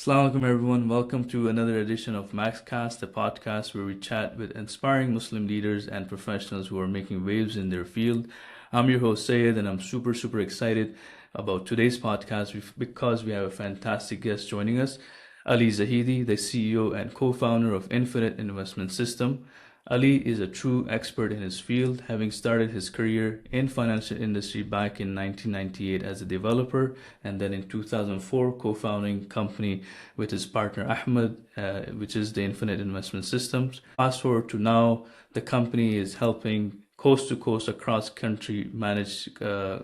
Assalamu alaikum everyone. Welcome to another edition of MaxCast, a podcast where we chat with inspiring Muslim leaders and professionals who are making waves in their field. I'm your host Sayed, and I'm super excited about today's podcast because we have a fantastic guest joining us, Ali Zahedi, the CEO and co-founder of Infinite Investment System. Ali is a true expert in his field, having started his career in financial industry back in 1998 as a developer, and then in 2004 co-founding company with his partner Ahmed, which is the Infinite Investment Systems. Fast forward to now, the company is helping coast to coast across country manage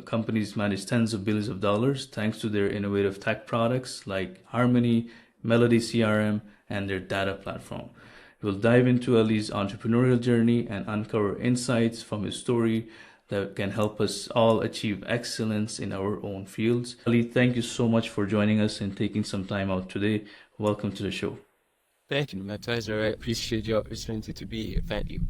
companies manage tens of billions of dollars thanks to their innovative tech products like Harmony, Melody CRM, and their data platform. We'll dive into Ali's entrepreneurial journey and uncover insights from his story that can help us all achieve excellence in our own fields. Ali, thank you so much for joining us and taking some time out today. Welcome to the show. Thank you, my pleasure. I appreciate the opportunity to be here. Thank you.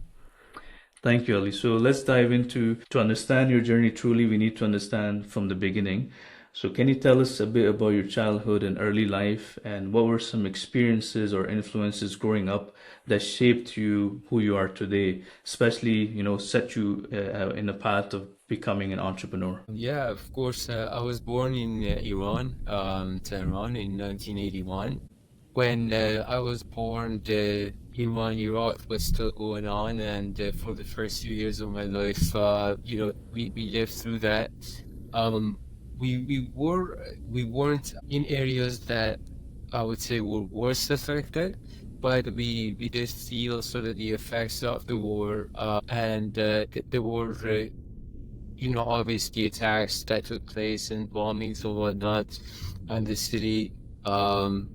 Thank you, Ali. So let's dive into to understand your journey truly. We need to understand from the beginning. So can you tell us a bit about your childhood and early life, and what were some experiences or influences growing up that shaped you who you are today, especially, set you in the path of becoming an entrepreneur? Yeah, of course. I was born in Iran, Tehran, in 1981. When I was born, the Iran Iraq was still going on, and for the first few years of my life, we lived through that. Um, we weren't in areas that I would say were worse affected, but we did feel sort of the effects of the war, and the war. Obviously attacks that took place and bombings and whatnot on the city. Um,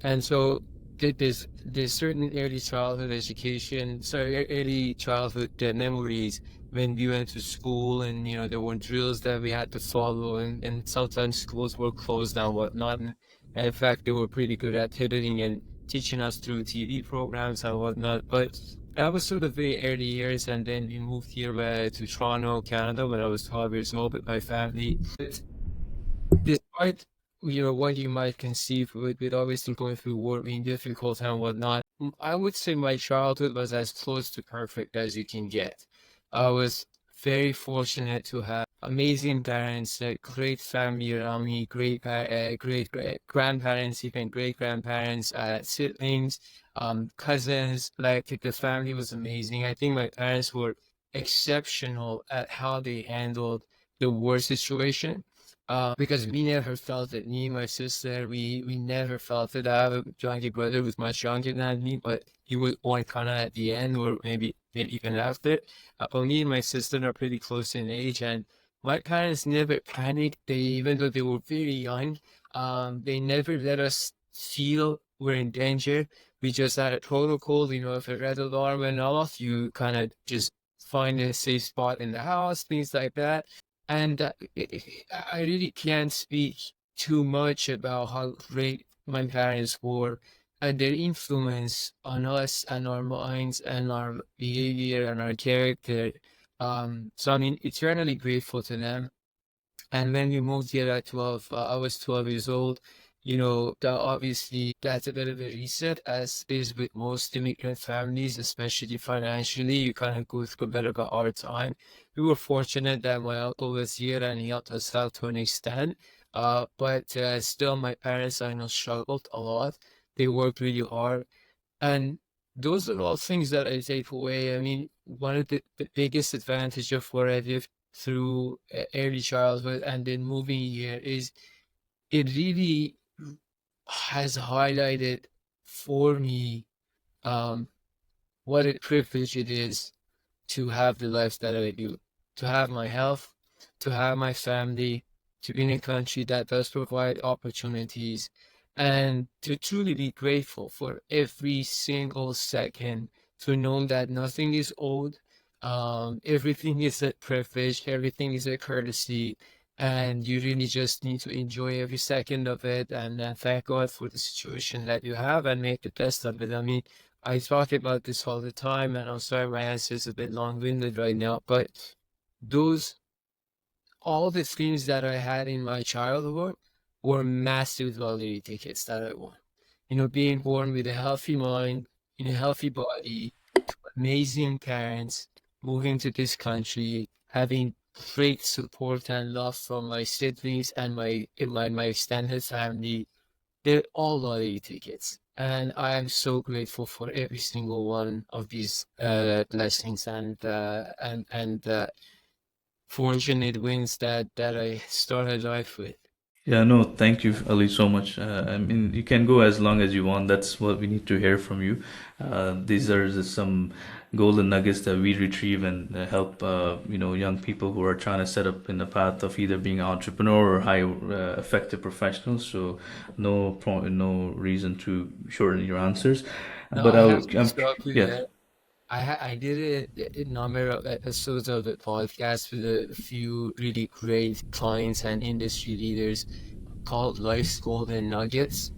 and so there's certain early childhood education, early childhood memories when we went to school, and there were drills that we had to follow, and sometimes schools were closed and whatnot. And in fact, they were pretty good at pivoting and teaching us through TV programs and whatnot. But that was sort of very early years, and then we moved here to Toronto, Canada, when I was 12 years old with my family. But despite what you might conceive with obviously going through war being difficult and whatnot, I would say my childhood was as close to perfect as you can get. I was very fortunate to have amazing parents, a great family around me, great grandparents, even great grandparents, siblings, cousins. Like the family was amazing. I think my parents were exceptional at how they handled the war situation, because we never felt it. Me and my sister, we never felt it. I have a younger brother who's much younger than me, but he was born kind of at the end, or maybe even after. But me and my sister are pretty close in age, and my parents never panicked. Even though they were very young, they never let us feel we're in danger. We just had a protocol. If a red alarm went off, you kind of just find a safe spot in the house, things like that. And I really can't speak too much about how great my parents were and their influence on us and our minds and our behavior and our character. So I mean, eternally grateful to them. And when we moved here at 12, I was 12 years old. Obviously that's a bit of a reset, as is with most immigrant families, especially financially. You kind of go through a bit of a hard time. We were fortunate that my uncle was here and he helped us out to an extent. But still, my parents, I know, struggled a lot. They worked really hard. And those are all things that I take away. I mean, one of the biggest advantage of what I lived through early childhood and then moving here is it really has highlighted for me um, what a privilege it is to have the life that I do, to have my health, to have my family, to be in a country that does provide opportunities, and to truly be grateful for every single second, to know that nothing is owed, everything is a privilege, everything is a courtesy, and you really just need to enjoy every second of it, and thank God for the situation that you have and make the best of it. I mean, I talk about this all the time, and I'm sorry my answer is a bit long-winded right now, but those all the things that I had in my childhood were massive lottery tickets that I won. You know, being born with a healthy mind, in a healthy body, amazing parents, moving to this country, having great support and love from my siblings and my extended family. They're all lottery tickets. And I am so grateful for every single one of these blessings and fortunate wins that I started life with. Yeah, no, thank you, Ali, so much. I mean, you can go as long as you want. That's what we need to hear from you. These are just some golden nuggets that we retrieve and help, young people who are trying to set up in the path of either being an entrepreneur or high effective professionals. So, no reason to shorten your answers. Now But I have to I'm, stop you yeah, there. I did a number of episodes of the podcast with a few really great clients and industry leaders called Life's Golden Nuggets.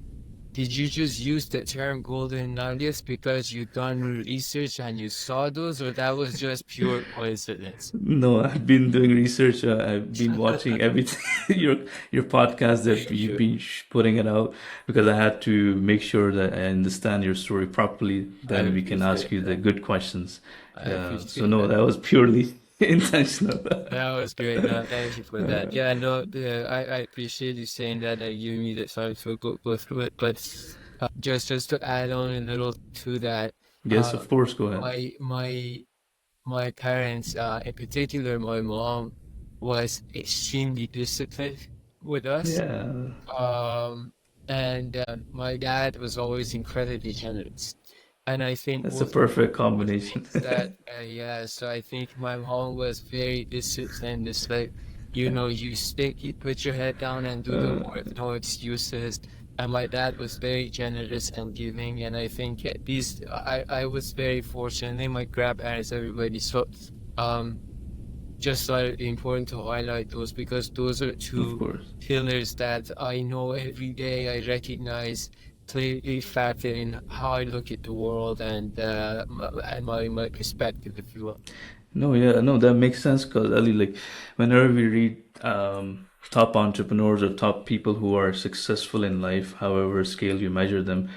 Did you just use the term golden nuggets because you done research and you saw those, or that was just pure coincidence? no, I've been doing research. I've been watching everything your podcast that Thank you've you. been putting it out because I had to make sure that I understand your story properly. I Then we can ask appreciate you the that. good questions. I Yeah. So appreciate no, that. that was purely intentional. That was great. No, thank you for that. Yeah, no, I appreciate you saying that. I give me the time to go through it. But just to add on a little to that, Yes, uh, of course. Go ahead. my my my parents, in particular, my mom was extremely disciplined with us. Yeah, Um, and my dad was always incredibly generous. And I think that's a both perfect both combination. things that, yeah, so I think my mom was very disciplined. It's like, you stick, you put your head down and do the Uh, work, no excuses. And my dad was very generous and giving. And I think I was very fortunate. And my grandparents, everybody. So, um, just important to highlight those because those are of two course. pillars that I know every day I recognize clearly factor in how I look at the world and my perspective, if you will. No, yeah, no, that makes sense because Ali, like, whenever we read top entrepreneurs or top people who are successful in life, however scale you measure them,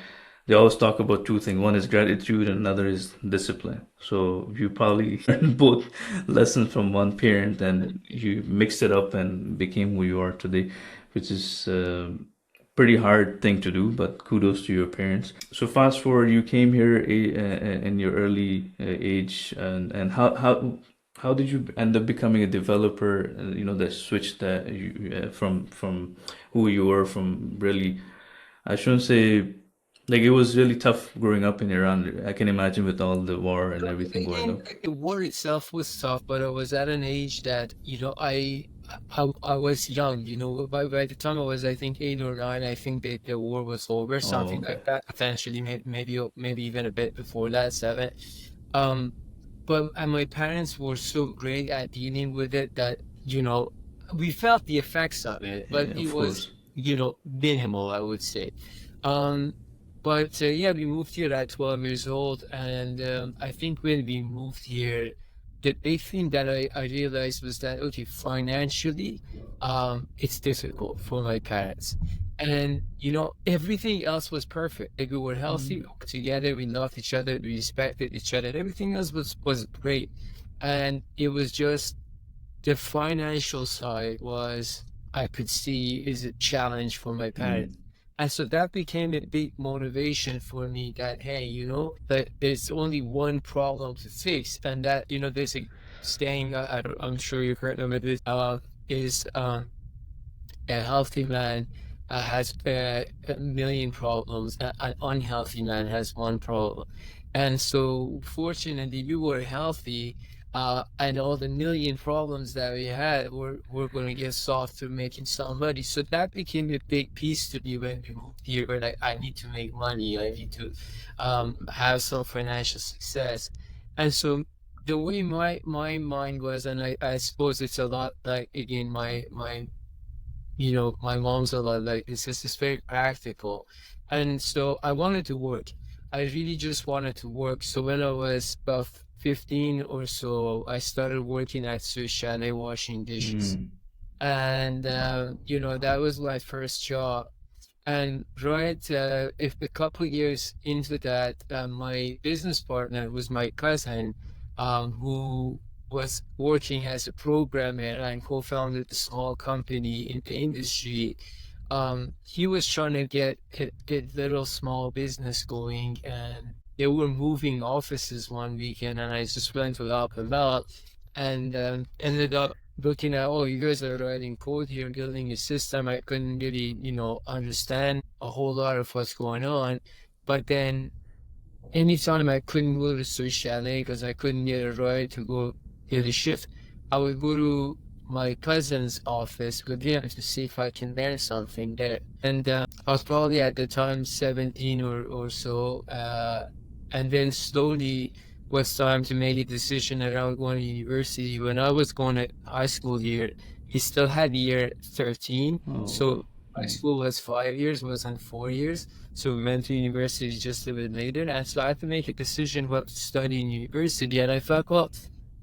they always talk about two things. One is gratitude, and another is discipline. So you probably learned both lessons from one parent, and you mixed it up and became who you are today, which is pretty hard thing to do, but kudos to your parents. So fast forward, you came here in your early age, and how did you end up becoming a developer? That switch that you from who you were from really. I shouldn't say like it was really tough growing up in Iran. I can imagine with all the war and everything going Again, on. the war itself was tough, but I was at an age that, I was young, by the time I was, I think, 8 or 9, I think the war was over, Oh, something okay. like that. Potentially, maybe even a bit before that, 7. Um, but and my parents were so great at dealing with it that, we felt the effects of it, but Yeah, it of was, course. minimal, I would say. Um, but yeah, we moved here at 12 years old, and I think when we moved here, the big thing that I realized was that, okay, financially, it's difficult for my parents. And everything else was perfect. Like, we were healthy, we were together, we loved each other, we respected each other. Everything else was great. And it was just the financial side was, I could see, is a challenge for my parents. And so that became a big motivation for me that, hey, that there's only one problem to fix. And that, there's a saying, I'm sure you've heard of it, is a healthy man has a million problems. An unhealthy man has one problem. And so, fortunately, we were healthy, and all the million problems that we had were going to get solved through making some money. So that became a big piece to me when we moved here. Where, like, I need to make money. I need to have some financial success. And so, the way my mind was, and I suppose it's a lot like, again, my mom's a lot like this. It's very practical. And so I wanted to work. I really just wanted to work. So when I was about 15 or so, I started working at Swiss Chalet washing dishes. And that was my first job. And right, if a couple years into that, my business partner was my cousin, who was working as a programmer and co-founded a small company in the industry. He was trying to get little small business going, and they were moving offices one weekend, and I just went to help him out, and ended up looking at, oh, you guys are writing code here, building a system. I couldn't really, understand a whole lot of what's going on. But then anytime I couldn't go to Swiss Chalet because I couldn't get a ride to go get a shift, I would go to my cousin's office with him to see if I can learn something there. And I was probably at the time 17 or so. And then slowly was time to make a decision around going to university. When I was going to high school year, he still had year 13. Oh, So high school was 5 years, wasn't 4 years. So we went to university just a bit later. And so I had to make a decision what to study in university. And I thought, well,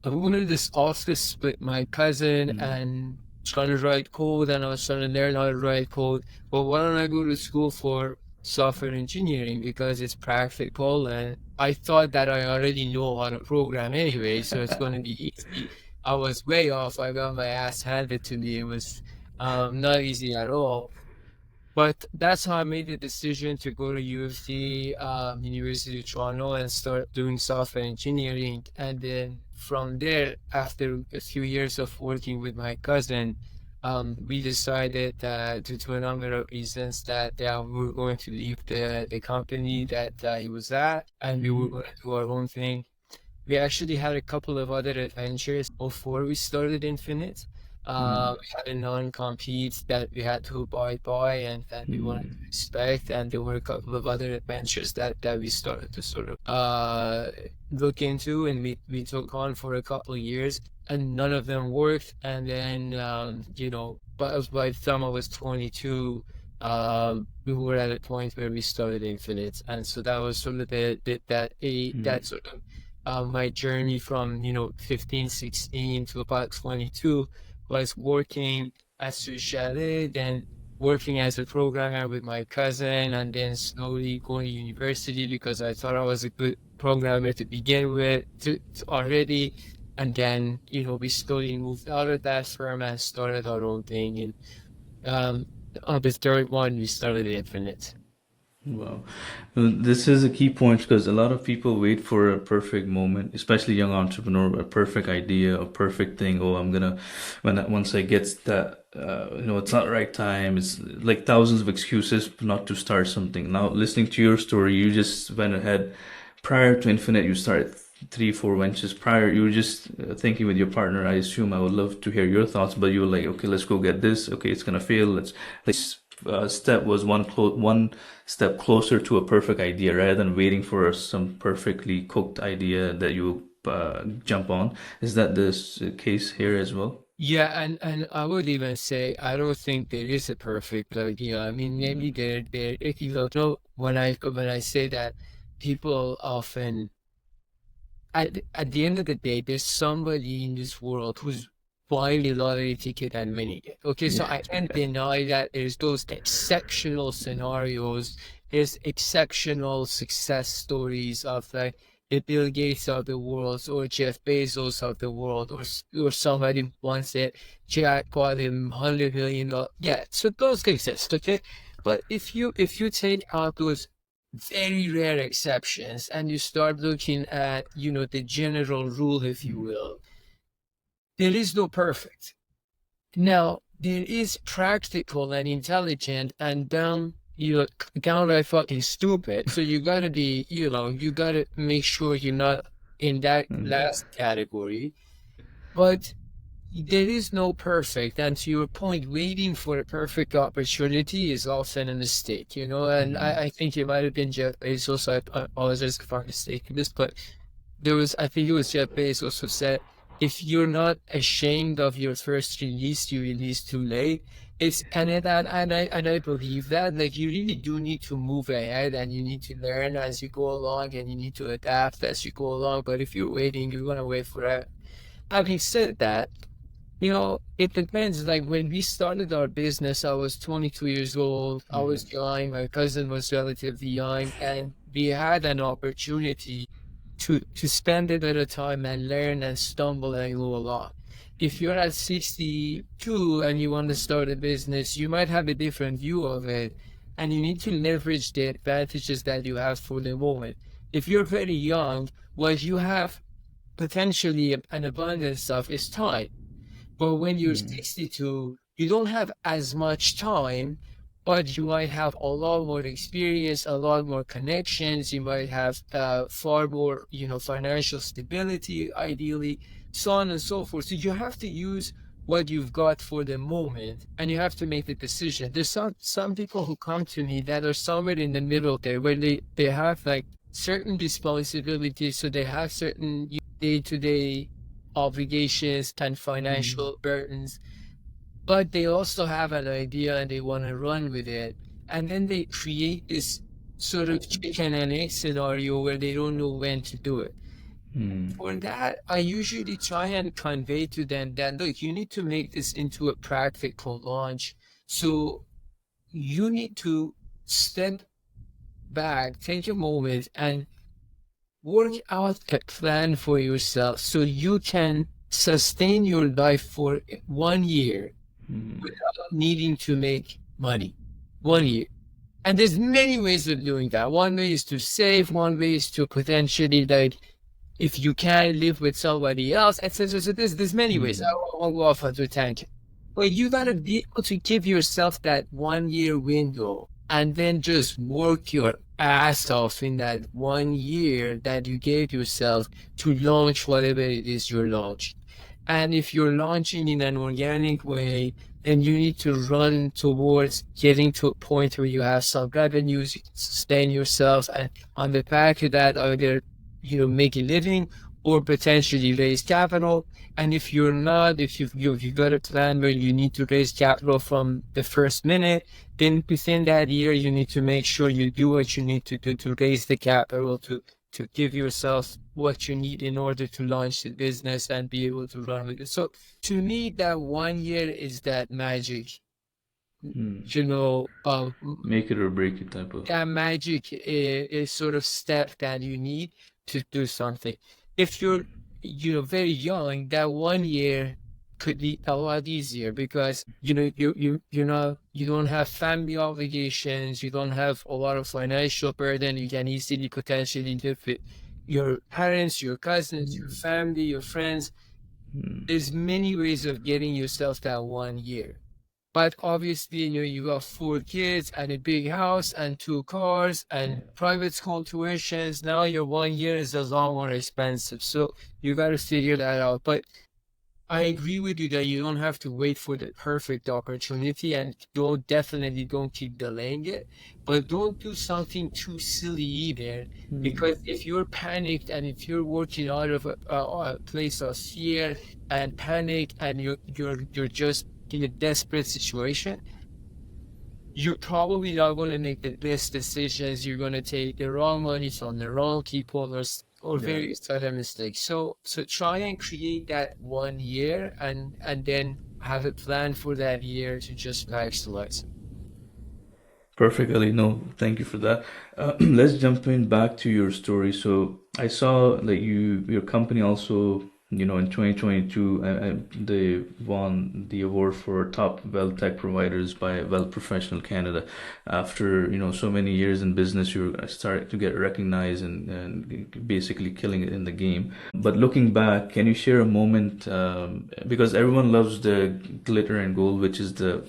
I wanted this office with my cousin and trying to write code, and I was trying to learn how to write code. Well, why don't I go to school for software engineering because it's practical, and I thought that I already know how to program anyway, so it's going to be easy. I was way off. I got my ass handed to me. It was not easy at all. But that's how I made the decision to go to U of T, University of Toronto, and start doing software engineering. And then from there, after a few years of working with my cousin, we decided due to a number of reasons that we were going to leave the company that he was at, and we were going to do our own thing. We actually had a couple of other adventures before we started Infinite. We had a non-compete that we had to abide by and that we wanted to respect, and there were a couple of other adventures that we started to sort of look into, and we took on for a couple of years, and none of them worked. And then but by the time I was 22, we were at a point where we started Infinite, and so that was sort of that sort of my journey from 15, 16 to about 22 was working at Chalet, then working as a programmer with my cousin, and then slowly going to university because I thought I was a good programmer to begin with already. And then, we slowly moved out of that firm and started our own thing. And on the third one, we started Infinite. wow. This is a key point because a lot of people wait for a perfect moment, especially young entrepreneur, a perfect idea, a perfect thing. Oh, I'm gonna, once I get that, it's not the right time. It's like thousands of excuses not to start something. Now, listening to your story, you just went ahead. Prior to Infinite, you started three, four ventures prior. You were just thinking with your partner. I assume I would love to hear your thoughts, but you were like, okay, let's go get this. Okay, it's gonna fail. Let's step was one step closer to a perfect idea rather than waiting for some perfectly cooked idea that you jump on. Is that the case here as well? Yeah, and I would even say I don't think there is a perfect idea. I mean, maybe there if you don't know when I say that, people often at the end of the day, there's somebody in this world who's buying a lottery ticket and winning it. Okay, so Yeah. I can't deny that there's those exceptional scenarios, there's exceptional success stories of like the Bill Gates of the world or Jeff Bezos of the world, or somebody once said jackpot him $100 million. Yeah, so those exist, okay? But if you take out those very rare exceptions and you start looking at the general rule, if you will, there is no perfect. Now there is practical and intelligent and dumb, downright fucking stupid. So you gotta be, you gotta make sure you're not in that last category. But there is no perfect, and to your point, waiting for a perfect opportunity is often a mistake, and I think it might have been Jeff Bezos. I apologize if I'm mistaken this, but I think it was Jeff Bezos who said, if you're not ashamed of your first release, you release too late. And I believe that, like, you really do need to move ahead and you need to learn as you go along and you need to adapt as you go along. But if you're waiting, you're gonna wait forever. Having said that, It depends. Like when we started our business, I was 22 years old. I was young. My cousin was relatively young, and we had an opportunity to spend a little time and learn and stumble and go along. If you're at 62 and you want to start a business, you might have a different view of it, and you need to leverage the advantages that you have for the moment. If you're very young, what you have potentially an abundance of is time. But when you're 62, you don't have as much time, but you might have a lot more experience, a lot more connections. You might have far more, financial stability, ideally, so on and so forth. So you have to use what you've got for the moment, and you have to make the decision. There's some people who come to me that are somewhere in the middle there, where they have like certain responsibilities, so they have certain day-to-day obligations and financial burdens, but they also have an idea and they want to run with it. And then they create this sort of chicken and egg scenario where they don't know when to do it. For that, I usually try and convey to them that, look, you need to make this into a practical launch. So you need to step back, take a moment, and work out a plan for yourself so you can sustain your life for 1 year without needing to make money. 1 year. And there's many ways of doing that. One way is to save, one way is to potentially, like, if you can live with somebody else, etc. So there's many ways. I won't go off onto a tangent. But you gotta be able to give yourself that 1 year window and then just work your ass off in that 1 year that you gave yourself to launch whatever it is you're launching. And if you're launching in an organic way, then you need to run towards getting to a point where you have some revenues, you can sustain yourself, and on the back of that, either make a living or potentially raise capital. And if you're not, if you've got a plan where you need to raise capital from the first minute, then within that year, you need to make sure you do what you need to do to raise the capital, to give yourself what you need in order to launch the business and be able to run with it. So to me, that 1 year is that magic, Make it or break it type of. that magic is sort of step that you need to do something. If you're, very young, that 1 year could be a lot easier because you don't have family obligations, you don't have a lot of financial burden. You can easily potentially live with your parents, your cousins, your family, your friends. There's many ways of getting yourself that 1 year. But obviously, you got 4 kids and a big house and 2 cars and private school tuitions. Now your 1 year is a lot more expensive. So you got to figure that out. But I agree with you that you don't have to wait for the perfect opportunity, and definitely don't keep delaying it. But don't do something too silly either, because if you're panicked and if you're working out of a place of fear and panic, and you're just in a desperate situation, you're probably not going to make the best decisions. You're going to take the wrong money from the wrong people, or various other mistakes. So try and create that 1 year, and then have a plan for that year to just maximize. Perfect, Ali. No, thank you for that. Let's jump in back to your story. So I saw that your company also, in 2022, they won the award for top wealth tech providers by Wealth Professional Canada. After, so many years in business, you're starting to get recognized and basically killing it in the game. But looking back, can you share a moment, because everyone loves the glitter and gold, which is there's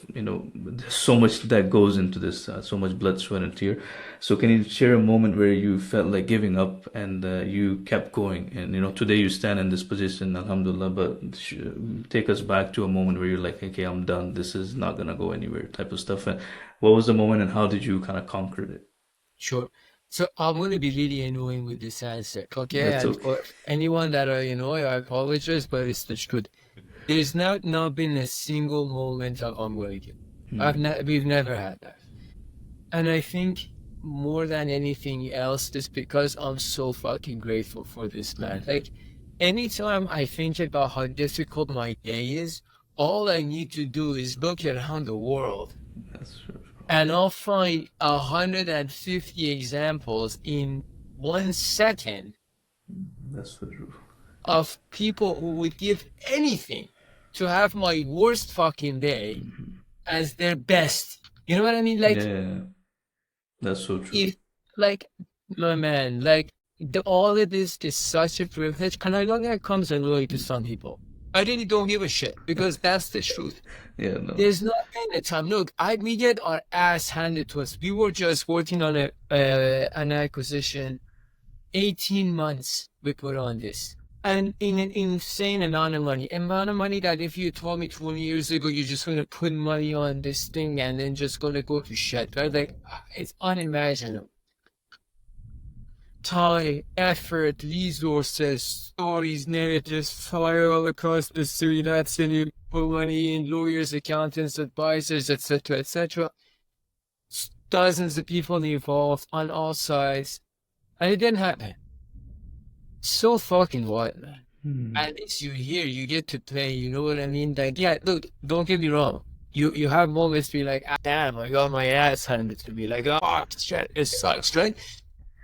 so much that goes into this, so much blood, sweat, and tear. So can you share a moment where you felt like giving up and you kept going? And today you stand in this position, alhamdulillah, but take us back to a moment where you're like, okay, I'm done. This is not going to go anywhere type of stuff. And what was the moment and how did you kind of conquer it? Sure. So I'm going to be really annoying with this answer, okay? That's And okay. for anyone that I apologize, but it's the truth. There's not been a single moment of unwavering. We've never had that. And I think more than anything else, it's because I'm so fucking grateful for this, man. Like, anytime I think about how difficult my day is, All I need to do is look around the world That's true. and I'll find 150 examples in 1 second That's so true. of people who would give anything to have my worst fucking day as their best. You know what I mean? Like, Yeah, that's so true. if, like, my man, like, all of this is such a privilege, and I know that comes annoying to some people. I really don't give a shit because that's the truth. Yeah, no. There's not been a time. Look, we get our ass handed to us. We were just working on an acquisition. 18 months we put on this. And in an insane amount of money. Amount of money that if you told me 20 years ago, you're just going to put money on this thing and then just going to go to shit, right? Like, it's unimaginable. Time, effort, resources, stories, narratives fire all across the street. That's when you put money in lawyers, accountants, advisors, etc., etc. Dozens of people involved on all sides. And it didn't happen. So fucking what, man? At least you're here, you get to play, you know what I mean? Like, yeah, look, don't get me wrong. You have moments be like, ah, damn, I got my ass handed to me. Like, oh, shit, it sucks, right?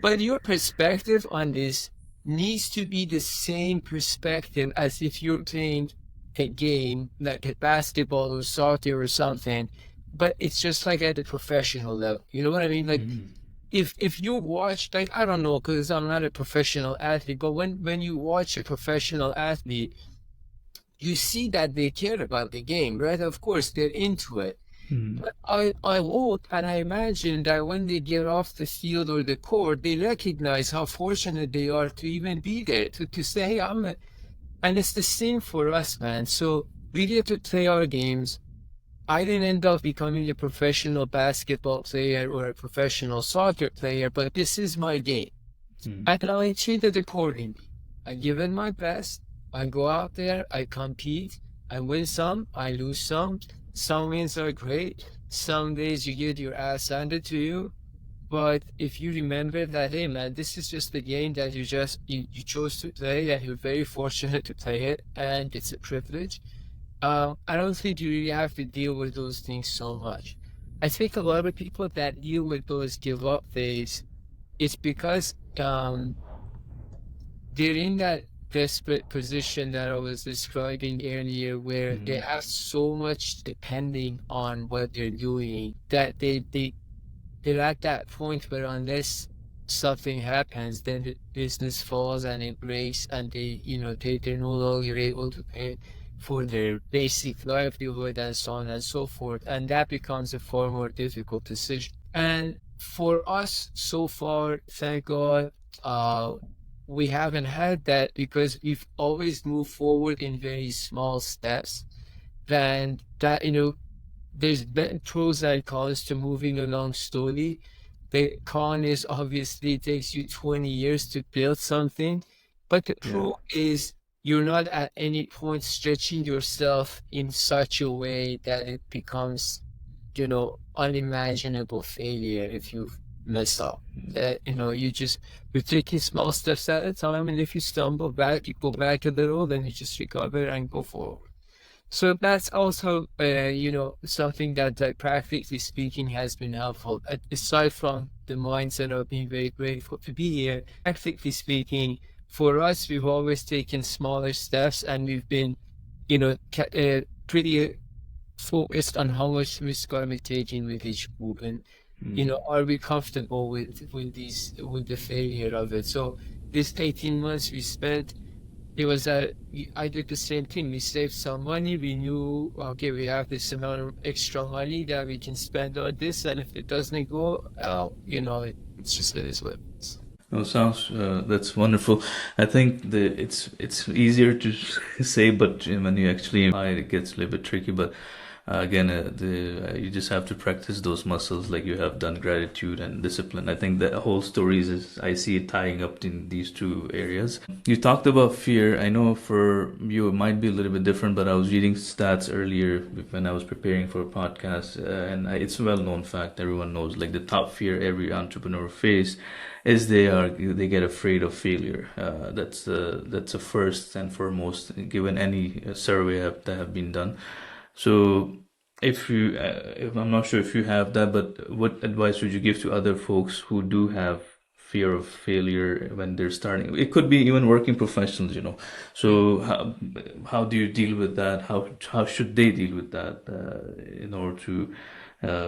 But your perspective on this needs to be the same perspective as if you're playing a game, like a basketball or soccer or something, but it's just like at a professional level. You know what I mean? Like, if you watch, like, I don't know, because I'm not a professional athlete, but when you watch a professional athlete, you see that they care about the game, right? Of course, they're into it. But I hope and I imagine that when they get off the field or the court, they recognize how fortunate they are to even be there, to say, hey, and it's the same for us, man. So we get to play our games. I didn't end up becoming a professional basketball player or a professional soccer player, but this is my game. And I treat it accordingly. I give it my best. I go out there, I compete, I win some, I lose some. Some wins are great. Some days you get your ass handed to you. But if you remember that, hey man, this is just the game that you chose to play and you're very fortunate to play it and it's a privilege. I don't think you really have to deal with those things so much. I think a lot of people that deal with those give up phase, it's because they're in that desperate position that I was describing earlier, where they have so much depending on what they're doing that they're at that point where unless something happens, then the business falls and it breaks, and they're no longer able to pay for their basic livelihood and so on and so forth, and that becomes a far more difficult decision. And for us, so far, thank God, we haven't had that because we've always moved forward in very small steps. And that, there's pros and cons to moving along slowly. The con is obviously it takes you 20 years to build something, but the pro is you're not at any point stretching yourself in such a way that it becomes, unimaginable failure if you mess up. That, you're taking small steps at a time, and if you stumble back, you go back a little, then you just recover and go forward. So that's also, something that practically speaking has been helpful. Aside from the mindset of being very grateful to be here, practically speaking, for us, we've always taken smaller steps, and we've been, pretty focused on how much risk are we taking with each move, and are we comfortable with the failure of it? So this 18 months we spent, it was I did the same thing. We saved some money. We knew, okay, we have this amount of extra money that we can spend on this, and if it doesn't go, it's just it is what it is. Oh, sounds that's wonderful. I think it's easier to say, but when you actually apply it, it gets a little bit tricky. But You just have to practice those muscles like you have done gratitude and discipline. I think the whole stories is, I see it tying up in these two areas. You talked about fear. I know for you it might be a little bit different, but I was reading stats earlier when I was preparing for a podcast, it's a well-known fact. Everyone knows, like the top fear every entrepreneur face is they get afraid of failure. That's a first and foremost, given any survey that have been done. So, if I'm not sure if you have that, but what advice would you give to other folks who do have fear of failure when they're starting? It could be even working professionals, you know. So, how do you deal with that? How should they deal with that in order to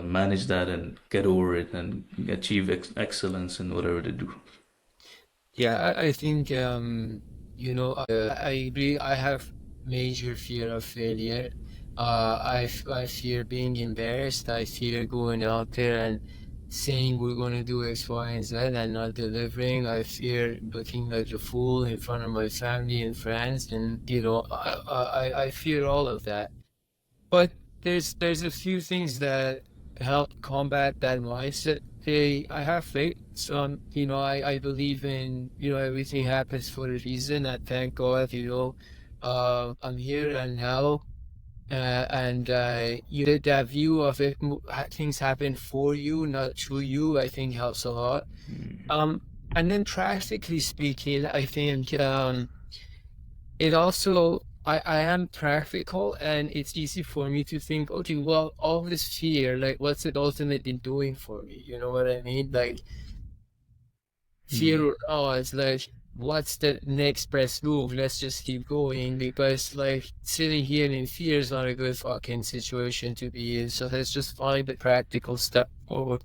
manage that and get over it and achieve excellence in whatever they do? Yeah, I think I agree. I have major fear of failure. I fear being embarrassed. I fear going out there and saying we're going to do X, Y, and Z and not delivering. I fear looking like a fool in front of my family and friends, and I fear all of that. But there's a few things that help combat that mindset. I have faith. So I believe in everything happens for a reason. I thank God. I'm here and now. And that view of it, things happen for you, not to you. I think helps a lot. Um, and then practically speaking, I think it also I am practical, and it's easy for me to think, okay, well, all this fear, like, what's it ultimately doing for me? You know what I mean? Like, Hmm. fear, oh, it's like, what's the next best move? Let's just keep going, because like sitting here in fear is not a good fucking situation to be in. So let's just find the practical step forward.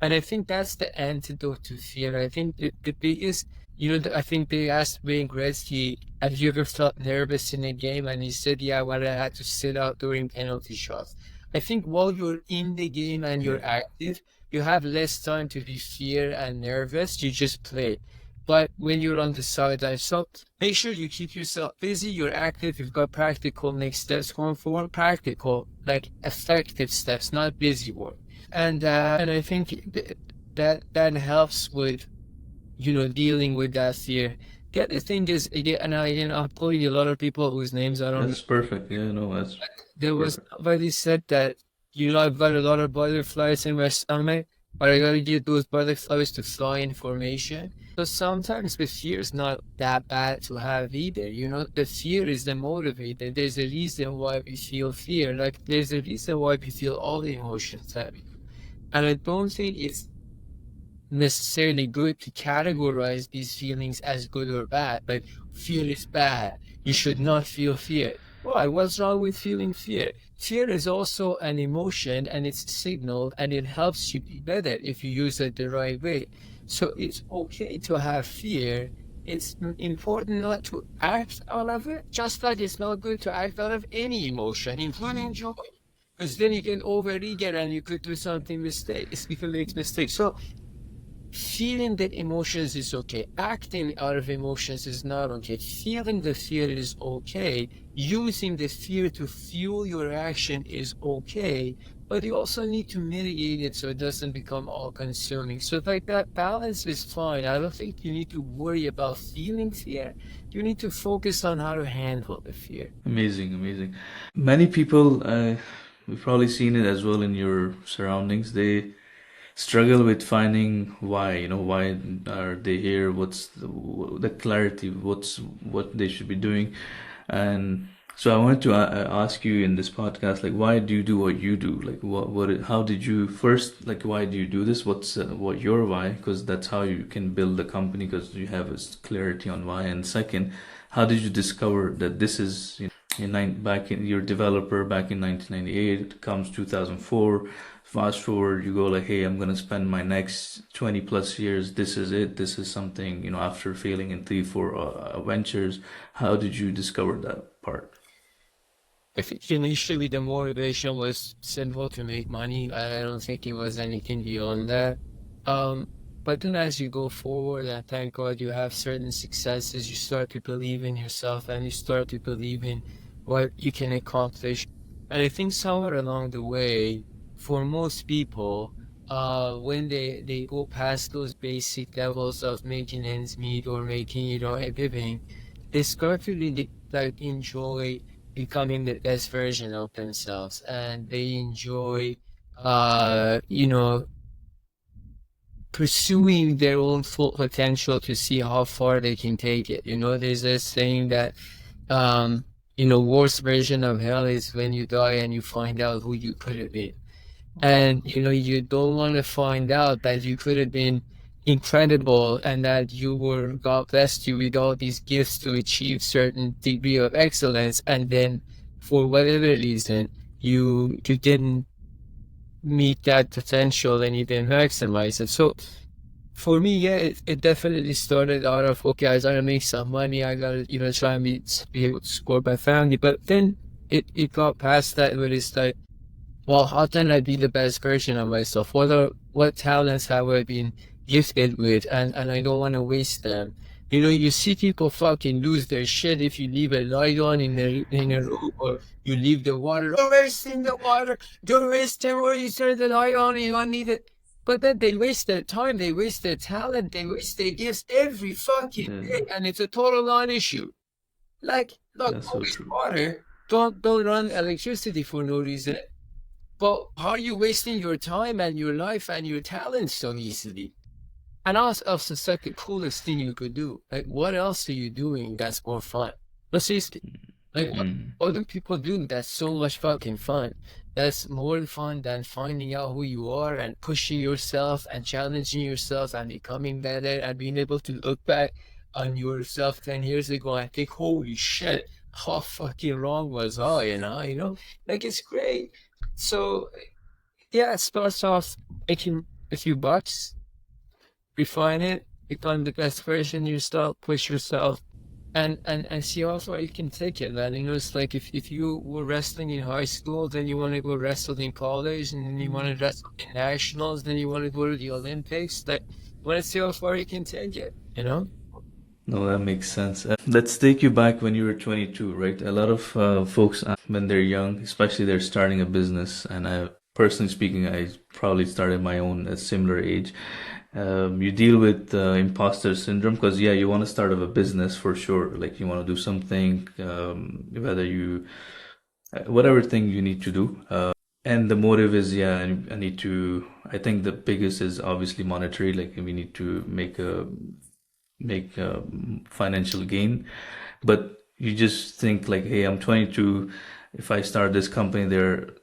And I think that's the antidote to fear. I think the biggest, I think they asked Wayne Gretzky, have you ever felt nervous in a game? And he said, yeah, when I had to sit out during penalty shots. I think while you're in the game and Yeah. you're active, you have less time to be fear and nervous. You just play. But when you're on the sideline, so make sure you keep yourself busy, you're active, you've got practical next steps going forward, practical, like effective steps, not busy work. And I think that helps with dealing with that fear. The other thing is, again, and I'll tell you a lot of people whose names I don't know. That's perfect. Yeah, no, that's There was perfect. somebody said that I've got a lot of butterflies in my stomach, but I gotta get those butterflies to fly in formation. So sometimes the fear is not that bad to have either. The fear is the motivator. There's a reason why we feel fear. Like, there's a reason why we feel all the emotions that we do. And I don't think it's necessarily good to categorize these feelings as good or bad. Like, fear is bad. You should not feel fear. Why? What's wrong with feeling fear? Fear is also an emotion, and it's a signal, and it helps you be better if you use it the right way. So it's okay to have fear. It's important not to act out of it, just like it's not good to act out of any emotion, including joy. Because then you can overeat it and you could do something mistakes. You can make mistakes. So feeling the emotions is okay. Acting out of emotions is not okay. Feeling the fear is okay. Using the fear to fuel your action is okay. But you also need to mitigate it so it doesn't become all consuming. So, like, that balance is fine. I don't think you need to worry about feeling fear. You need to focus on how to handle the fear. Amazing, amazing. Many people, we've probably seen it as well in your surroundings. They struggle with finding why, why are they here? What's the clarity? What they should be doing? And so I wanted to ask you in this podcast, like, why do you do what you do? Like, how did you first, like, why do you do this? What your why? Because that's how you can build a company, because you have a clarity on why. And second, how did you discover that this is, back in your developer back in 1998, it comes 2004, fast forward, you go like, hey, I'm going to spend my next 20 plus years, this is it, this is something, after failing in 3 4 ventures. How did you discover that part? I think initially the motivation was simple, to make money. I don't think it was anything beyond that. Um, but then as you go forward, and thank God you have certain successes, you start to believe in yourself and you start to believe in what you can accomplish. And I think somewhere along the way, for most people, when they go past those basic levels of making ends meet or making, a living, they start to really like enjoy becoming the best version of themselves, and they enjoy, pursuing their own full potential to see how far they can take it. There's this saying that, worst version of hell is when you die and you find out who you could have been. And, you don't want to find out that you could have been incredible and that God blessed you with all these gifts to achieve certain degree of excellence. And then for whatever reason, you didn't meet that potential and you didn't maximize it. So for me, yeah, it definitely started out of, okay, I gotta make some money, I gotta, try and be able to support my family. But then it got past that where it's like, well, how can I be the best version of myself? What talents have I been gifted with, and I don't want to waste them. You see people fucking lose their shit if you leave a light on in a room, or you leave the water. Don't waste in the water. Don't waste it where you turn the light on and you don't need it. But then they waste their time, they waste their talent, they waste their gifts every fucking Yeah, day, and it's a total non-issue. Like, look, that's don't so waste true. water. Don't run electricity for no reason. But how are you wasting your time and your life and your talents so easily? And also, it's like the coolest thing you could do. Like, what else are you doing that's more fun? Let's face it. Like, what Mm. other people do that's so much fucking fun? That's more fun than finding out who you are and pushing yourself and challenging yourself and becoming better and being able to look back on yourself 10 years ago and think, holy shit, how fucking wrong was I? Like, it's great. So, yeah, it starts off making a few bucks, refine it, become the best version of yourself, push yourself, and see how far you can take it. And it's like if you were wrestling in high school, then you want to go wrestle in college, and then you want to wrestle in nationals, then you want to go to the Olympics. Like, you want to see how far you can take it. No, that makes sense. Let's take you back when you were 22, right? A lot of folks, when they're young, especially they're starting a business, and personally speaking, I probably started my own at a similar age. You deal with imposter syndrome because, yeah, you want to start up a business for sure. Like you want to do something, whether whatever thing you need to do. And the motive is, yeah, I need to, I think the biggest is obviously monetary. Like we need to make a financial gain, but you just think like, hey, I'm 22. If I start this company, there are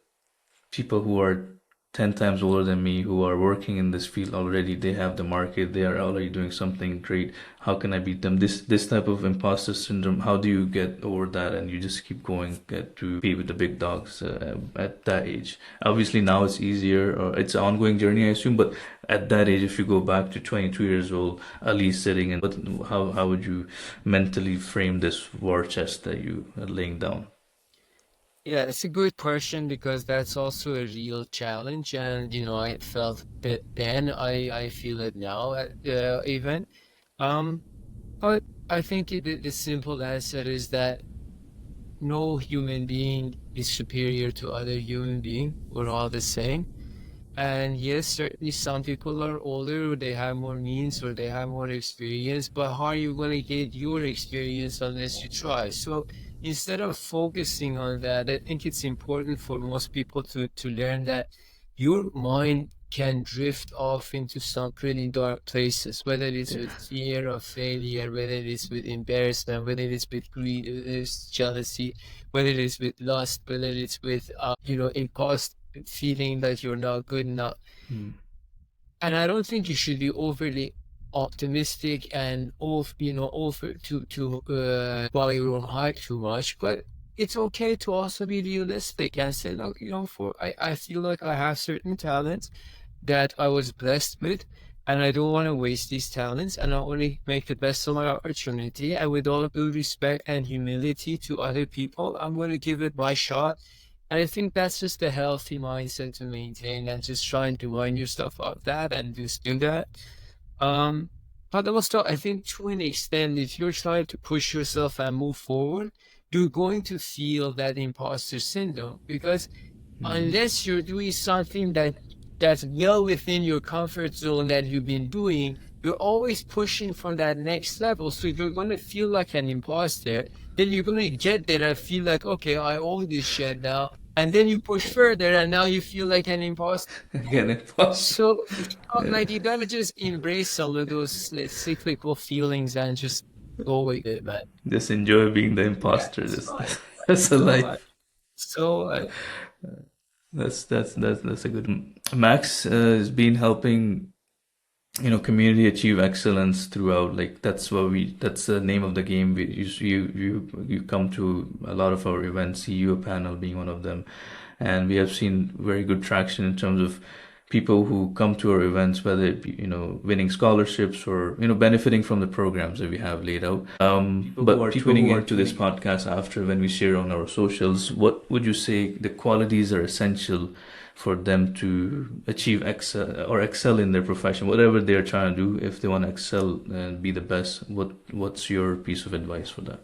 people who are 10 times older than me who are working in this field already. They have the market, they are already doing something great. How can I beat them? This type of imposter syndrome, how do you get over that and you just keep going, get to be with the big dogs at that age? Obviously now it's easier, or it's an ongoing journey, I assume, but at that age, if you go back to 22 years old, Ali sitting in, but how would you mentally frame this war chest that you are laying down? Yeah, it's a good question because that's also a real challenge, and I felt it then. I feel it now even. Um, but I think the simple answer is that no human being is superior to other human being. We're all the same. And yes, certainly some people are older, or they have more means, or they have more experience, but how are you going to get your experience unless you try? So instead of focusing on that, I think it's important for most people to learn that your mind can drift off into some pretty dark places, whether it's with fear of failure, whether it's with embarrassment, whether it's with greed, whether it's jealousy, whether it's with lust, whether it's with, imposter feeling that you're not good enough. Mm. And I don't think you should be overly optimistic and over to while you're on hype too much. But it's okay to also be realistic and say, look, I feel like I have certain talents that I was blessed with, and I don't want to waste these talents, and I want to make the best of my opportunity. And with all due respect and humility to other people, I'm going to give it my shot. And I think that's just a healthy mindset to maintain, and just trying to wind yourself up that and just do that. Um, but also, I think to an extent, if you're trying to push yourself and move forward, you're going to feel that imposter syndrome, because unless you're doing something that's well within your comfort zone that you've been doing, you're always pushing for that next level. So you're going to feel like an imposter. Then you're going to get there and feel like, okay, I own this shit now. And then you push further and now you feel like an imposter. Again, imposter. So, like, you gotta just embrace some of those cyclical feelings and just go with it, man. Just enjoy being the imposter. That's a life. So, That's a good one. Max has been helping community achieve excellence throughout. Like that's the name of the game. You come to a lot of our events, CEO panel being one of them, and we have seen very good traction in terms of people who come to our events, whether it be winning scholarships or benefiting from the programs that we have laid out. But people tuning into this podcast after, when we share on our socials, what would you say the qualities are essential for them to achieve excel in their profession, whatever they're trying to do? If they want to excel and be the best, what's your piece of advice for that?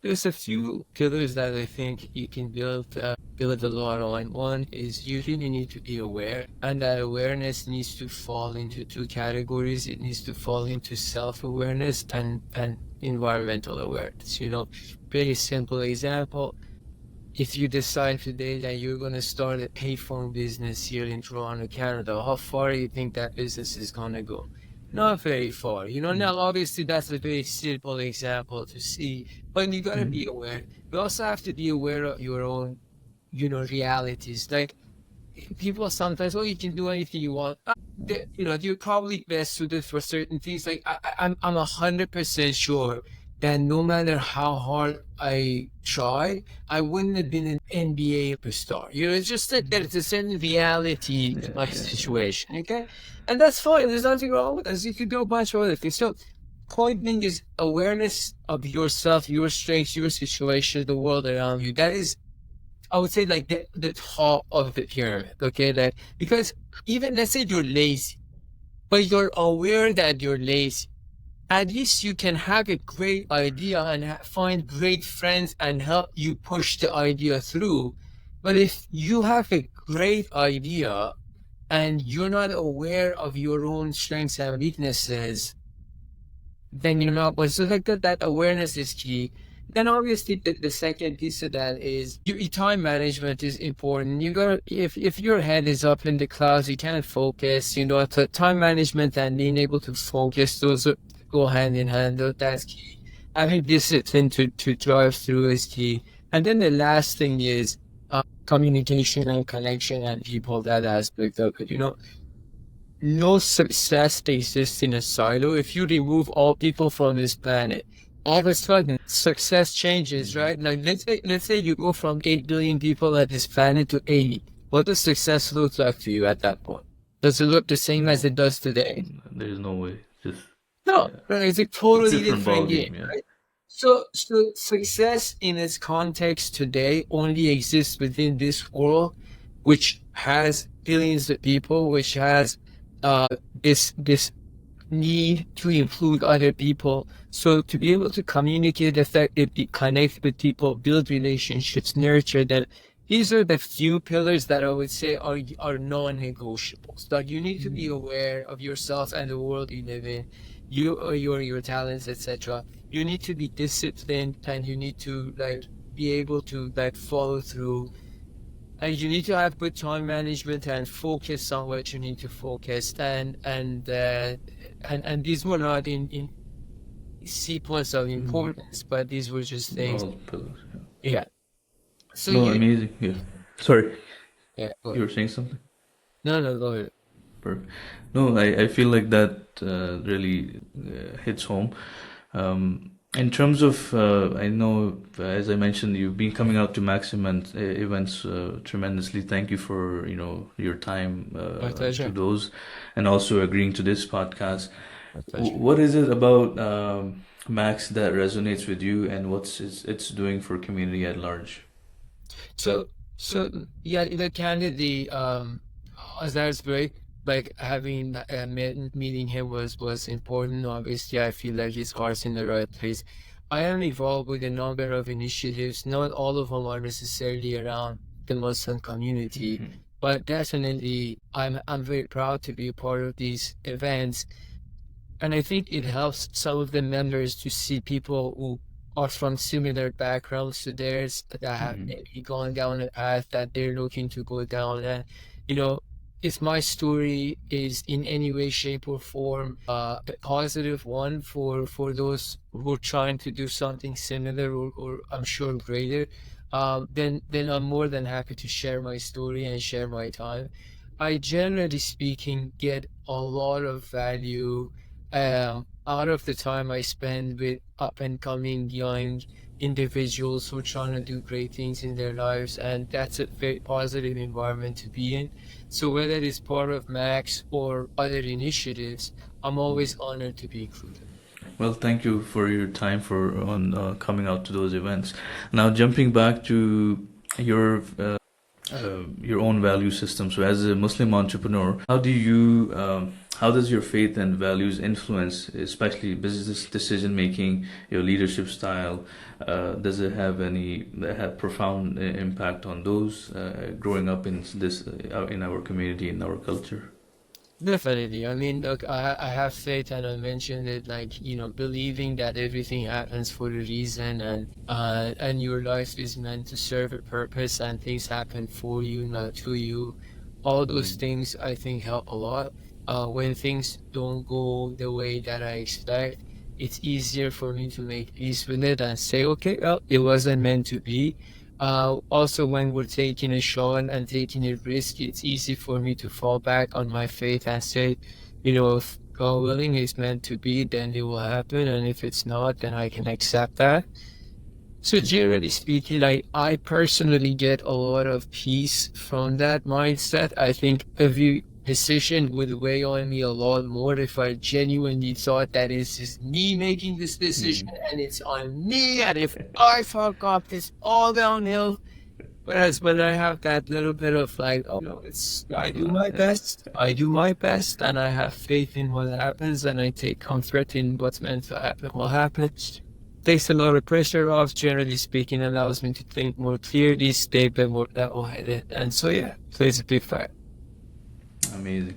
there's a few pillars that I think you can build a lot on. One is you really need to be aware, and that awareness needs to fall into two categories. It needs to fall into self-awareness and environmental awareness. Pretty simple example. If you decide today that you're going to start a payphone business here in Toronto, Canada, how far do you think that business is going to go? Not very far. Now obviously that's a very simple example to see, but you got to be aware. You also have to be aware of your own, realities. Like, people sometimes, oh, you can do anything you want. You're probably best suited for certain things. Like, I'm 100% sure that no matter how hard I try, I wouldn't have been an NBA superstar. It's just that there's a certain reality to my situation, okay? And that's fine. There's nothing wrong with it. You could go much other things. So, point being is awareness of yourself, your strengths, your situation, the world around you. That is, I would say, like the top of the pyramid, okay? Because even, let's say you're lazy, but you're aware that you're lazy, at least you can have a great idea and find great friends and help you push the idea through. But if you have a great idea and you're not aware of your own strengths and weaknesses, then you're not. So like that awareness is key. Then obviously the second piece of that is your time management is important. You gotta, if your head is up in the clouds, you can't focus. The time management and being able to focus, those go hand in hand. That's key. Having discipline to drive through is key. And then the last thing is communication and connection and people. That aspect of it. No success exists in a silo. If you remove all people from this planet, all of a sudden success changes, right? Like, let's say you go from 8 billion people at this planet to 80. What does success look like to you at that point? Does it look the same as it does today? There's no way. No, it's a totally different game, game, right? So success in its context today only exists within this world, which has billions of people, which has this need to include other people. So to be able to communicate effectively, connect with people, build relationships, nurture them, these are the few pillars that I would say are non-negotiables. Like, you need to be aware of yourself and the world you live in, your talents, etc. You need to be disciplined, and you need to be able to follow through. And you need to have good time management and focus on what you need to focus. And these were not in sequence of importance, but these were just things. All pillars, yeah. So amazing. Yeah. Sorry. Yeah. You were saying something? No, go ahead. Perfect. No, I feel like that really hits home. In terms of, I know, as I mentioned, you've been coming out to Maxim events tremendously. Thank you for your time to those, and also agreeing to this podcast. What is it about Max that resonates with you, and what's it's doing for community at large? So yeah, the candidly, that's great. Like, having meeting him was important. Obviously, I feel like his heart's in the right place. I am involved with a number of initiatives. Not all of them are necessarily around the Muslim community, but definitely I'm very proud to be a part of these events. And I think it helps some of the members to see people who are from similar backgrounds to theirs that have maybe gone down a path that they're looking to go down. And, you know, if my story is in any way, shape, or form a positive one for those who are trying to do something similar or I'm sure greater, then I'm more than happy to share my story and share my time. I generally speaking get a lot of value out of the time I spend with up and coming young individuals who are trying to do great things in their lives, and that's a very positive environment to be in. So whether it's part of Max or other initiatives, I'm always honored to be included. Well, thank you for your time for on coming out to those events. Now, jumping back to your own value system. So, as a Muslim entrepreneur, how does your faith and values influence, especially business decision making, your leadership style? Does it have profound impact on those growing up in in our community, in our culture? Definitely. I mean, look, I have faith, and I mentioned it, like, believing that everything happens for a reason, and your life is meant to serve a purpose, and things happen for you, not to you. All those things I think help a lot. When things don't go the way that I expect, it's easier for me to make peace with it and say, okay, well, it wasn't meant to be. Also, when we're taking a shot and taking a risk, it's easy for me to fall back on my faith and say, if God willing is meant to be, then it will happen. And if it's not, then I can accept that. So generally speaking, I personally get a lot of peace from that mindset. I think every decision would weigh on me a lot more if I genuinely thought that it's just me making this decision and it's on me, and if I fuck up, it's all downhill. Whereas when I have that little bit of like, oh no, I do my best, and I have faith in what happens, and I take comfort in what's meant to happen will happen. Takes a lot of pressure off, generally speaking, allows me to think more clearly, stay a bit more level-headed, and so yeah, plays a big part. Amazing.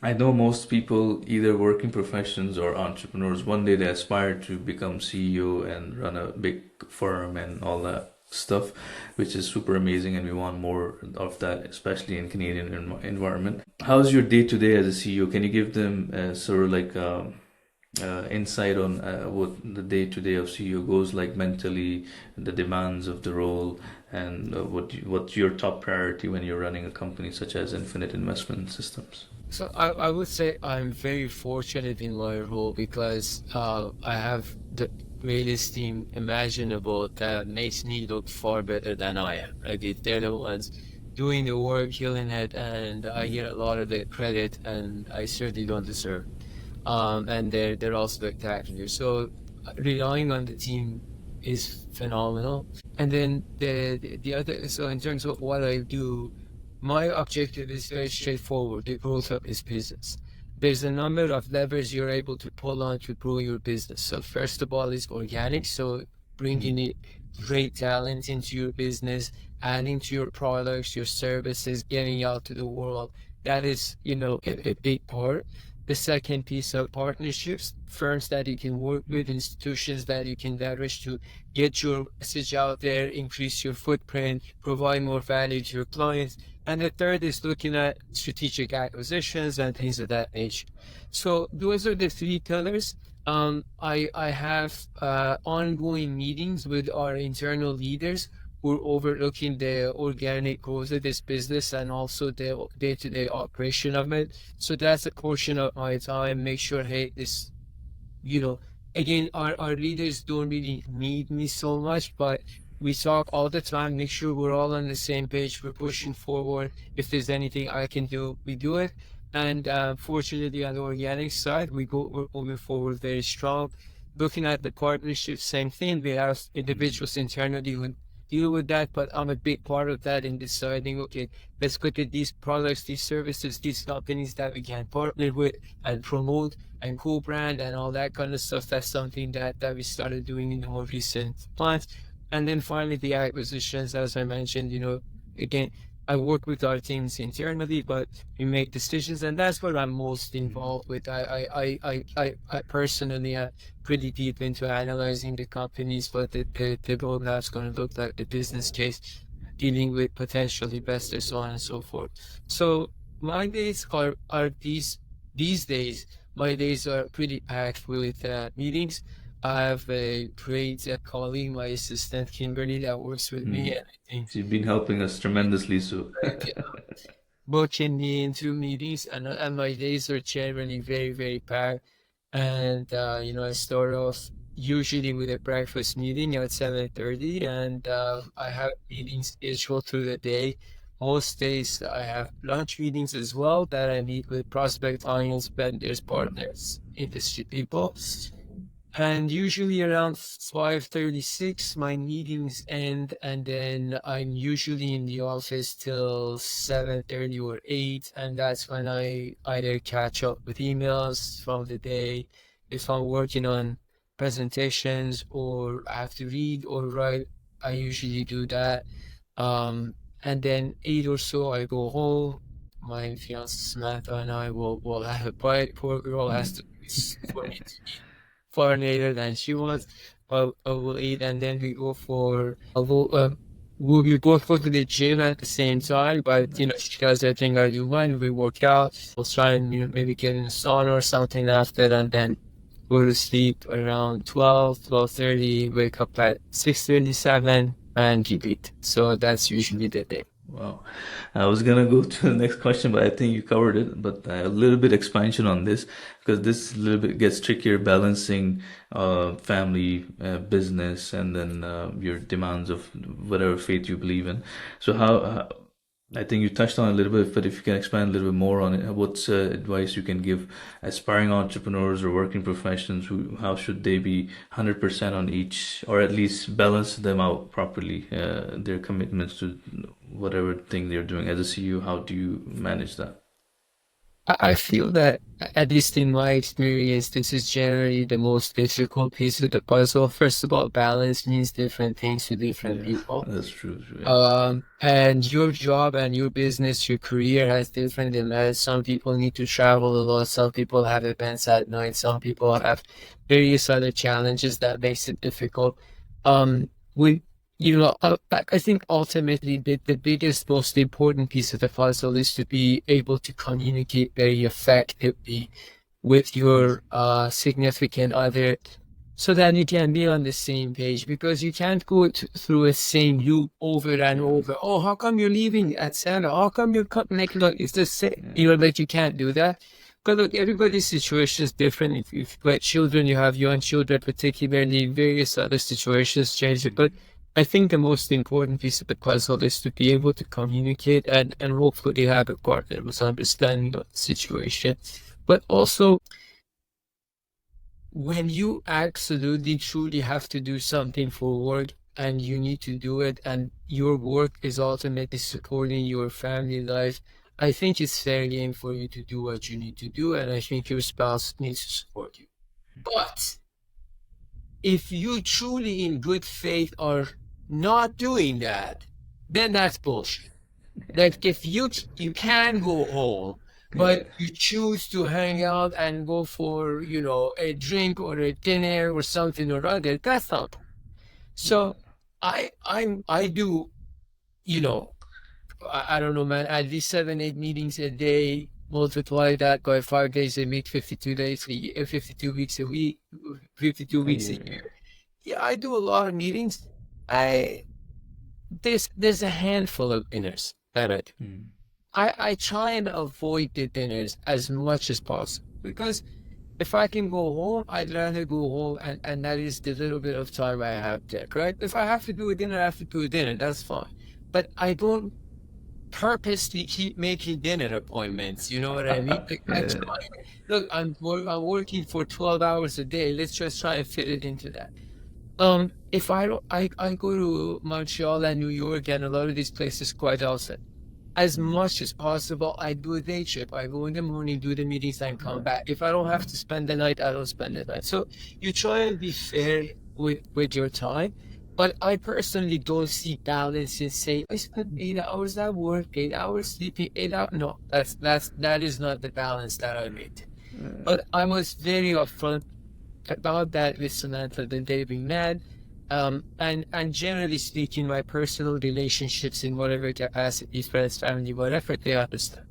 I know most people, either working professions or entrepreneurs, one day they aspire to become CEO and run a big firm and all that stuff, which is super amazing, and we want more of that, especially in Canadian environment. How's your day to day as a CEO? Can you give them sort of like insight on what the day to day of CEO goes like mentally, the demands of the role, and what's your top priority when you're running a company such as Infinite Investment Systems? So I would say I'm very fortunate in my role because I have the greatest team imaginable that makes me look far better than I am. Like they're the ones doing the work, killing it, and I get a lot of the credit, and I certainly don't deserve. And they're all spectacular. So relying on the team is phenomenal. And then the other, so in terms of what I do, my objective is very straightforward: the growth of this business. There's a number of levers you're able to pull on to grow your business. So first of all is organic. So bringing in great talent into your business, adding to your products, your services, getting out to the world. That is, a big part. The second piece of partnerships, firms that you can work with, institutions that you can leverage to get your message out there, increase your footprint, provide more value to your clients. And the third is looking at strategic acquisitions and things of that nature. So those are the three pillars. I have ongoing meetings with our internal leaders who are overlooking the organic growth of this business and also the day-to-day operation of it. So that's a portion of my time. Make sure, hey, this, again, our leaders don't really need me so much, but we talk all the time, make sure we're all on the same page, we're pushing forward. If there's anything I can do, we do it. And fortunately, on the organic side, we're moving forward very strong. Looking at the partnership, same thing. We have individuals internally who deal with that, but I'm a big part of that in deciding, okay, let's look at these products, these services, these companies that we can partner with and promote and co-brand and all that kind of stuff. That's something that we started doing in the more recent months. And then finally the acquisitions, as I mentioned, again, I work with our teams internally, but we make decisions, and that's what I'm most involved with. I personally am pretty deep into analyzing the companies, what the roadmap's going to look like, the business case, dealing with potential investors, so on and so forth. So my days are these days. My days are pretty packed with meetings. I have a great colleague, my assistant Kimberly, that works with me, and I think She's been helping us tremendously, so booking me into meetings, and my days are generally very, very packed. And I start off usually with a breakfast meeting at 7:30, and I have meetings scheduled through the day. Most days I have lunch meetings as well that I meet with prospect clients, vendors, partners, industry people. And usually around 5:36, my meetings end, and then I'm usually in the office till 7:30 or 8, and that's when I either catch up with emails from the day, if I'm working on presentations or I have to read or write, I usually do that. And then 8 or so, I go home. My fiance Samantha and I will have a bite. Poor girl has to for me to eat far later than she was. I will eat, and then we go for we both go to the gym at the same time. But she does her thing, I do mine. We work out. We'll try and maybe get in the sauna or something after, and then go to sleep around 12:30. Wake up at 6:37 and repeat. So that's usually the day. wow. I was gonna go to the next question, but I think you covered it. But a little bit expansion on this because this little bit gets trickier balancing family, business, and then your demands of whatever faith you believe in. So how I think you touched on it a little bit, but if you can expand a little bit more on it, what's advice you can give aspiring entrepreneurs or working professionals who how should they be 100% on each, or at least balance them out properly, their commitments to whatever thing they're doing as a CEO? How do you manage that? I feel that, at least in my experience, this is generally the most difficult piece of the puzzle. First of all, balance means different things to different Yeah, people. that's true. Yeah. And your job and your business, your career has different demands. Some people need to travel a lot. Some people have events at night. Some people have various other challenges that makes it difficult. We, I think ultimately the biggest, most important piece of the puzzle is to be able to communicate very effectively with your significant other, so that you can be on the same page, because you can't go through a same loop over and over. Oh, how come you're leaving at Santa? How come you're cutting? Look, it's the same. But you can't do that. Because look, everybody's situation is different. If you've got children, you have young children, particularly various other situations change it. But I think the most important piece of the puzzle is to be able to communicate and hopefully have a partner who's understanding of the situation. But also, when you absolutely truly have to do something for work and you need to do it, and your work is ultimately supporting your family life, I think it's fair game for you to do what you need to do, and I think your spouse needs to support you. But if you truly in good faith are not doing that, then that's bullshit. Like, if you can go home, but you choose to hang out and go for, a drink or a dinner or something or other, that's not. So I do, you know, I don't know, man, at least 7, 8 meetings a day, multiply that by 5 days a week, 52 days a year, 52 weeks a week, 52 A weeks a year, yeah. year. Yeah, I do a lot of meetings. I there's a handful of dinners that I do. Mm. I try and avoid the dinners as much as possible, because if I can go home, I'd rather go home, and that is the little bit of time I have there, right? If I have to do a dinner, I have to do a dinner, that's fine. But I don't purposely keep making dinner appointments, you know what I mean? Like, I Yeah. try, look, I'm working for 12 hours a day, let's just try and fit it into that. If I don't, I go to Montreal and New York and a lot of these places quite often. As much as possible, I do a day trip. I go in the morning, do the meetings, and come back. If I don't have to spend the night, I don't spend the night. So you try and be fair with your time. But I personally don't see balance in saying I spend 8 hours at work, 8 hours sleeping, 8 hours. No, that is not the balance that I made. But I was very upfront about that with Samantha the day we met. And generally speaking, my personal relationships in whatever capacity, friends, family, whatever, they understand.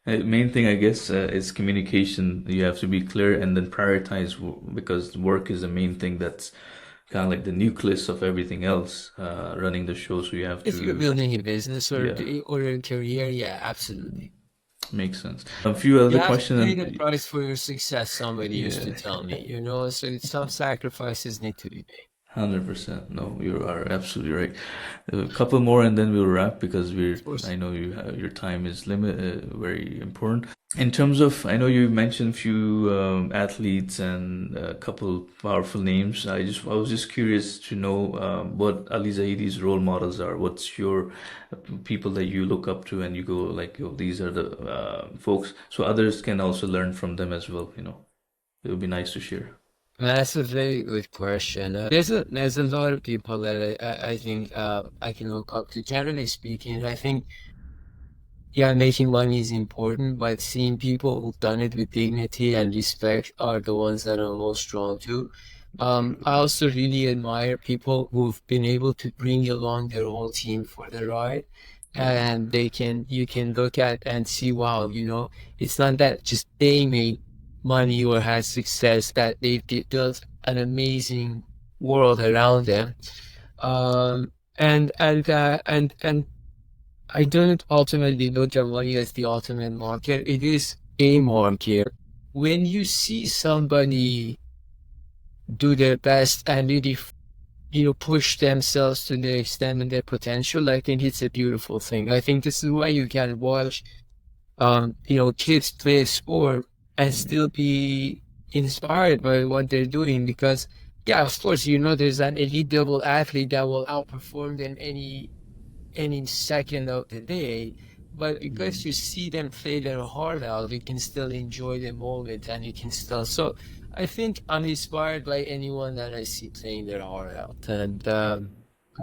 Main thing, I guess, is communication. You have to be clear and then prioritize because work is the main thing that's kind of like the nucleus of everything else, running the show. So you have If you're to, building a business yeah, or a career, yeah, absolutely. make sense. A few You other have to pay questions. the price for your success, somebody used to Yeah, tell me, you know, so some sacrifices need to be made. 100%. No, you are absolutely right. A couple more and then we'll wrap because Of course. I know you have, your time is very important. In terms of, I know you mentioned a few athletes and a couple powerful names. I was just curious to know what Ali Zahedi's role models are. What's your people that you look up to and you go like, yo, these are the folks, so others can also learn from them as well. It would be nice to share. That's a very good question. There's a lot of people that I think I can look up to. Generally speaking, I think yeah, making money is important, but seeing people who've done it with dignity and respect are the ones that I'm most drawn to. I also really admire people who've been able to bring along their whole team for the ride. Yeah. And you can look at and see, wow, it's not that just they made money or had success, that they've built an amazing world around them. And I don't ultimately look at money as the ultimate market. It is a market. When you see somebody do their best and really, push themselves to the extent of their potential, I think it's a beautiful thing. I think this is why you can watch, kids play sport and still be inspired by what they're doing because, yeah, of course, there's an elite level athlete that will outperform them any second of the day, but because you see them play their heart out, you can still enjoy the moment and you can still. So I think I'm inspired by anyone that I see playing their heart out. And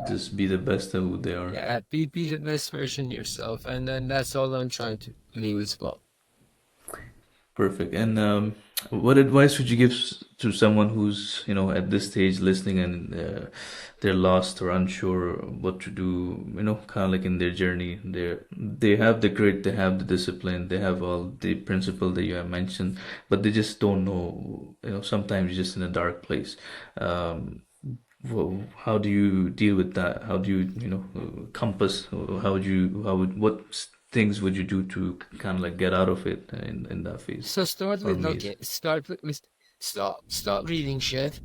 Just be the best of who they are. yeah, be the best version of yourself. And then that's all I'm trying to do as well. Perfect. And what advice would you give to someone who's, at this stage listening and they're lost or unsure what to do, kind of like in their journey. They have the grit, they have the discipline, they have all the principle that you have mentioned, but they just don't know, sometimes you're just in a dark place. How do you deal with that? How do you, compass? What things would you do to kind of like get out of it in that phase So start or with maze? okay, start with stop reading shit.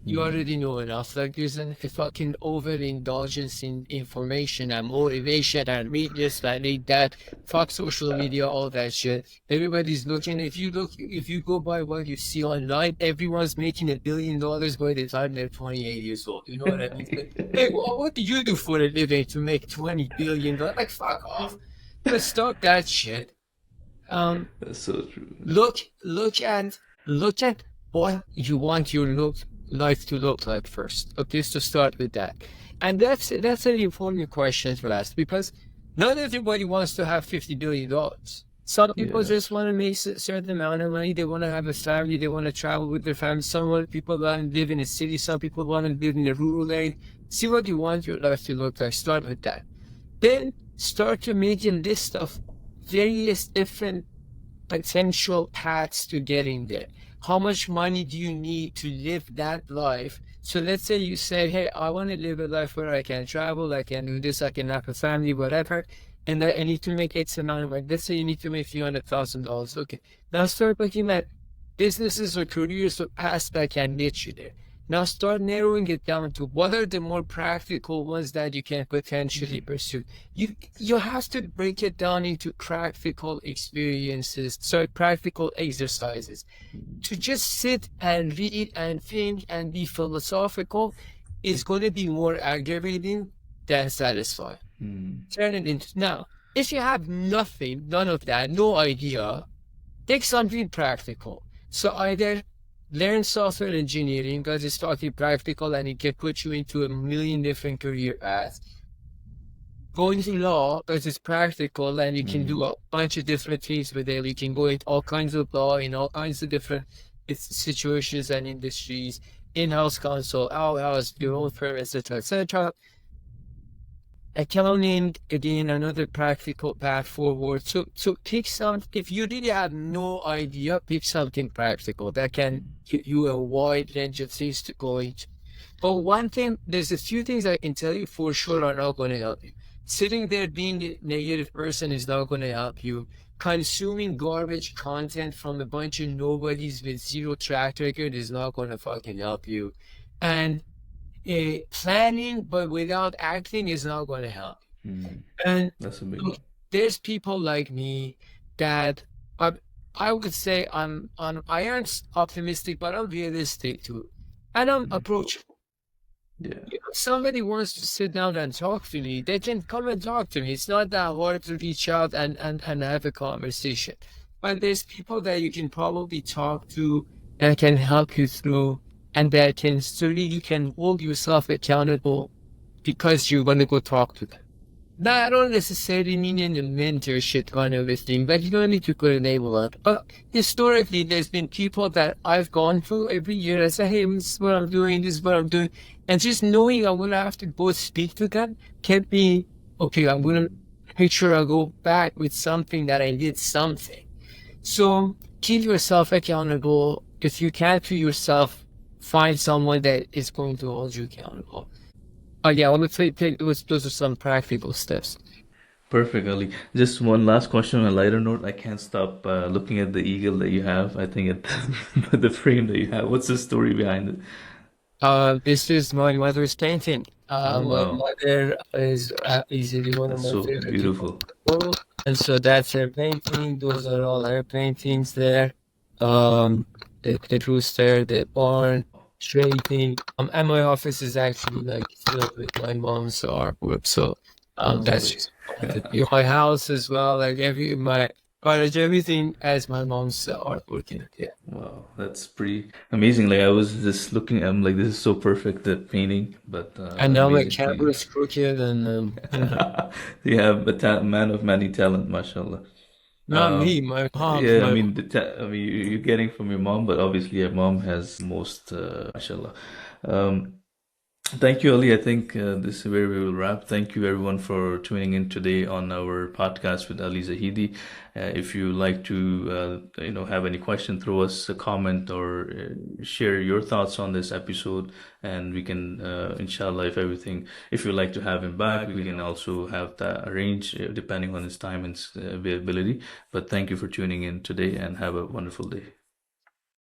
You already know enough. Like there's a fucking overindulgence in information and motivation and read this and read that. Fuck social media, all that shit. Everybody's looking. If you go by what you see online, everyone's making $1 billion by the time they're 28 years old. You know what I mean? Hey, what do you do for a living to make $20 billion? Like fuck off. Let's stop that shit. Um, That's so true. look at what you want your life to look like first. Okay, so start with that. And that's an important question to ask because not everybody wants to have $50 billion. Some people just Yes. want to make a certain amount of money. They want to have a family. They want to travel with their family. People want to live in a city. Some people want to live in a rural area. See what you want your life to look like. Start with that. Then start to make a list of various different potential paths to getting there. How much money do you need to live that life? So let's say you say, hey, I want to live a life where I can travel, I can do this, I can have a family, whatever, and I need to make X amount of money. Let's say you need to make $300,000. Okay. Now start looking at businesses or careers or paths that can get you there. Now start narrowing it down to what are the more practical ones that you can potentially pursue. You have to break it down into practical experiences, so practical exercises. To just sit and read and think and be philosophical is going to be more aggravating than satisfying. Turn it into now. If you have nothing, none of that, no idea, take something practical. So either learn software engineering because it's totally practical and it can put you into a million different career paths. Go into law because it's practical and you can do a bunch of different things with it. You can go into all kinds of law in all kinds of different situations and industries, in-house counsel, out-house, your own firm, etc., etc. Accounting, again, another practical path forward. So pick some, if you really have no idea, pick something practical that can give you a wide range of things to go into. But one thing, there's a few things I can tell you for sure are not going to help you. Sitting there being a negative person is not going to help you. Consuming garbage content from a bunch of nobodies with zero track record is not going to fucking help you. And planning but without acting is not going to help. And That's a big look, one. there's people like me that I would say I aren't optimistic, but I'm realistic too, and I'm approachable. Yeah. If somebody wants to sit down and talk to me, they can come and talk to me. It's not that hard to reach out and have a conversation. But there's people that you can probably talk to that can help you through and that can so you can hold yourself accountable because you're going to go talk to them. Now, I don't necessarily mean in a mentorship kind of a thing, but you don't need to put a label on it. But historically, there's been people that I've gone through every year. I say, hey, this is what I'm doing, this is what I'm doing. And just knowing I'm going to have to go speak to them can't be, okay, I'm going to make sure I go back with something that I did something. So keep yourself accountable. If you can't to yourself, find someone that is going to hold you accountable. Oh yeah, let me take those are some practical steps. Perfect, Ali. Just one last question on a lighter note. I can't stop looking at the eagle that you have. I think at the frame that you have. What's the story behind it? This is my mother's painting. Oh, My wow. mother is easily one of That's my so favorite people beautiful. in the world, and so that's her painting. Those are all her paintings there. The rooster, the barn, shaping. And my office is actually like filled with my mom's artwork. So that's Lovely. just my house as well. Like my garage, everything has my mom's artwork in it. Yeah. Wow, that's pretty amazing. Like I was just looking, I'm like, this is so perfect, that painting, but And now my amazing. camera is crooked and You have a man of many talent, mashallah. not me, my mom, Yeah, I my mean, you're getting from your mom, but obviously your mom has most, mashallah. Um, Thank you, Ali. I think this is where we will wrap. Thank you, everyone, for tuning in today on our podcast with Ali Zahedi. If you like to, have any question, throw us a comment or share your thoughts on this episode, and we can, inshallah, if you like to have him back, we can also have that arranged depending on his time and availability. But thank you for tuning in today, and have a wonderful day.